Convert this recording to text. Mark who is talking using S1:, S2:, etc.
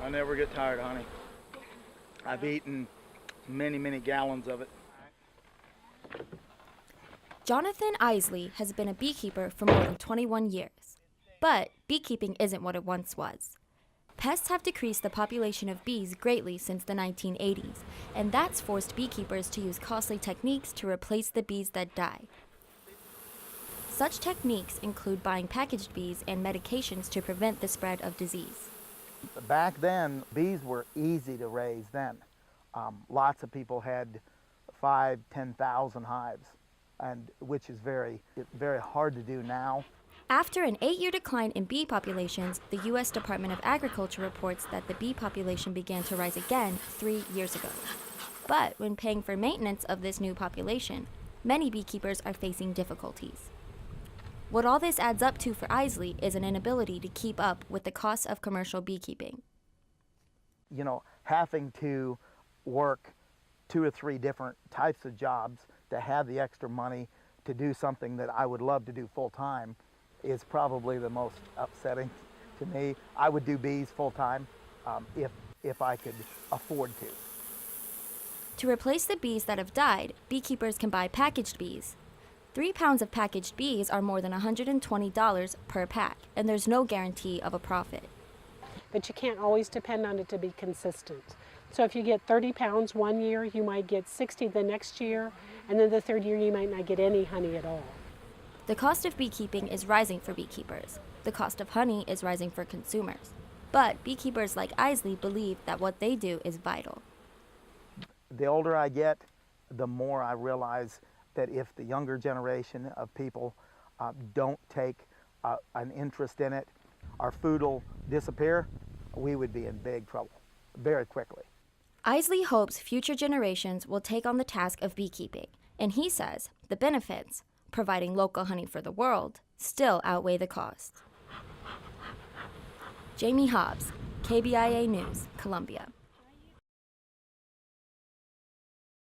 S1: I never get tired of honey. I've eaten many, many gallons of it.
S2: Jonathan Isley has been a beekeeper for more than 21 years. But beekeeping isn't what it once was. Pests have decreased the population of bees greatly since the 1980s, and that's forced beekeepers to use costly techniques to replace the bees that die. Such techniques include buying packaged bees and medications to prevent the spread of disease.
S3: Back then, bees were easy to raise then. Lots of people had 5,000, 10,000 hives, and which is very hard to do now.
S2: After an 8-year decline in bee populations, the U.S. Department of Agriculture reports that the bee population began to rise again 3 years ago. But when paying for maintenance of this new population, many beekeepers are facing difficulties. What all this adds up to for Isley is an inability to keep up with the costs of commercial beekeeping.
S3: You know, having to work 2 or 3 different types of jobs to have the extra money to do something that I would love to do full time is probably the most upsetting to me. I would do bees full time if I could afford to.
S2: To replace the bees that have died, beekeepers can buy packaged bees. 3 pounds of packaged bees are more than $120 per pack, and there's no guarantee of a profit.
S4: But you can't always depend on it to be consistent. So if you get 30 pounds one year, you might get 60 the next year, and then the third year you might not get any honey at all.
S2: The cost of beekeeping is rising for beekeepers. The cost of honey is rising for consumers. But beekeepers like Isley believe that what they do is vital.
S3: The older I get, the more I realize that if the younger generation of people don't take an interest in it, our food will disappear. We would be in big trouble very quickly.
S2: Isley hopes future generations will take on the task of beekeeping, and he says the benefits, providing local honey for the world, still outweigh the costs. Jamie Hobbs, KBIA News, Columbia.